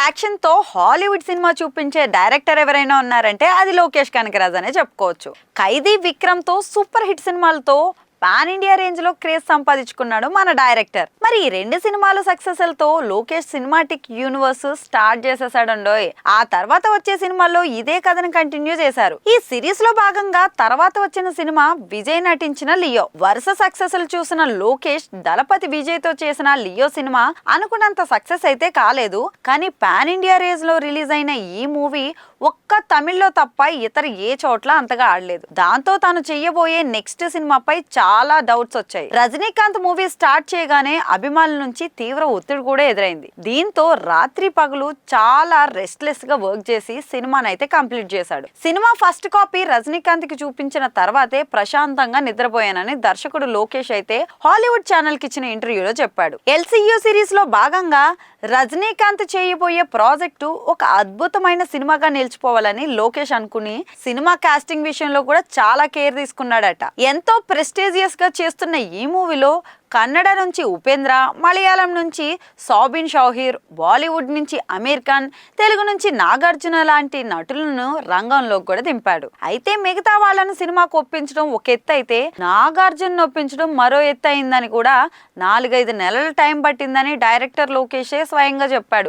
Action తో Hollywood cinema చూపించే director ఎవరైనా ఉన్నారంటే అది లోకేష్ కనకరాజ్ అనే చెప్పుకోవచ్చు. ఖైదీ, విక్రమ్ తో సూపర్ హిట్ సినిమాలతో పాన్ ఇండియా రేంజ్ లో క్రేజ్ సంపాదించుకున్నాడు మన డైరెక్టర్. మరి ఈ రెండు సినిమాలు సక్సెస్లతో లోకేష్ సినిమాటిక్ యూనివర్స్ స్టార్ట్ చేసేసాడండోయ్. ఆ తర్వాత వచ్చే సినిమాల్లో ఇదే కథను కంటిన్యూ చేశారు. ఈ సిరీస్ లో భాగంగా తర్వాత వచ్చిన సినిమా విజయ్ నటించిన లియో. వరుస సక్సెస్లు చూసిన లోకేష్ దళపతి విజయ్ తో చేసిన లియో సినిమా అనుకున్నంత సక్సెస్ అయితే కాలేదు. కానీ పాన్ ఇండియా రేంజ్ లో రిలీజ్ అయిన ఈ మూవీ ఒక్క తమిళ్లో తప్ప ఇతర ఏ చోట్ల అంతగా ఆడలేదు. దాంతో తాను చెయ్యబోయే నెక్స్ట్ సినిమాపై చాలా డౌట్స్ వచ్చాయి. రజనీకాంత్ మూవీ స్టార్ట్ చేయగానే అభిమానుల నుంచి తీవ్ర ఒత్తిడి కూడా ఎదురైంది. దీంతో రాత్రి పగలు చాలా రెస్ట్లెస్ గా వర్క్ చేసి సినిమాని అయితే కంప్లీట్ చేశాడు. సినిమా ఫస్ట్ కాపీ రజనీకాంత్ కి చూపించిన తర్వాతే ప్రశాంతంగా నిద్రపోయానని దర్శకుడు లోకేష్ అయితే హాలీవుడ్ ఛానల్ కి ఇచ్చిన ఇంటర్వ్యూలో చెప్పాడు. ఎల్సీయూ సిరీస్ లో భాగంగా రజనీకాంత్ చేయబోయే ప్రాజెక్టు ఒక అద్భుతమైన సినిమాగా నిలిచిపోవాలని లోకేష్ అనుకుని సినిమా కాస్టింగ్ విషయంలో కూడా చాలా కేర్ తీసుకున్నాడట. ఎంతో ప్రెస్టీజియస్ గా చేస్తున్న ఈ మూవీలో కన్నడ నుంచి ఉపేంద్ర, మలయాళం నుంచి సాబిన్ షౌహీర్, బాలీవుడ్ నుంచి అమీర్ ఖాన్, తెలుగు నుంచి నాగార్జున లాంటి నటులను రంగంలోకి కూడా దింపాడు. అయితే మిగతా వాళ్ళను సినిమాకు ఒప్పించడం ఒక ఎత్తు అయితే నాగార్జున ఒప్పించడం మరో ఎత్తు అయిందని కూడా 4-5 నెలల టైం పట్టిందని డైరెక్టర్ లోకేషే స్వయంగా చెప్పాడు.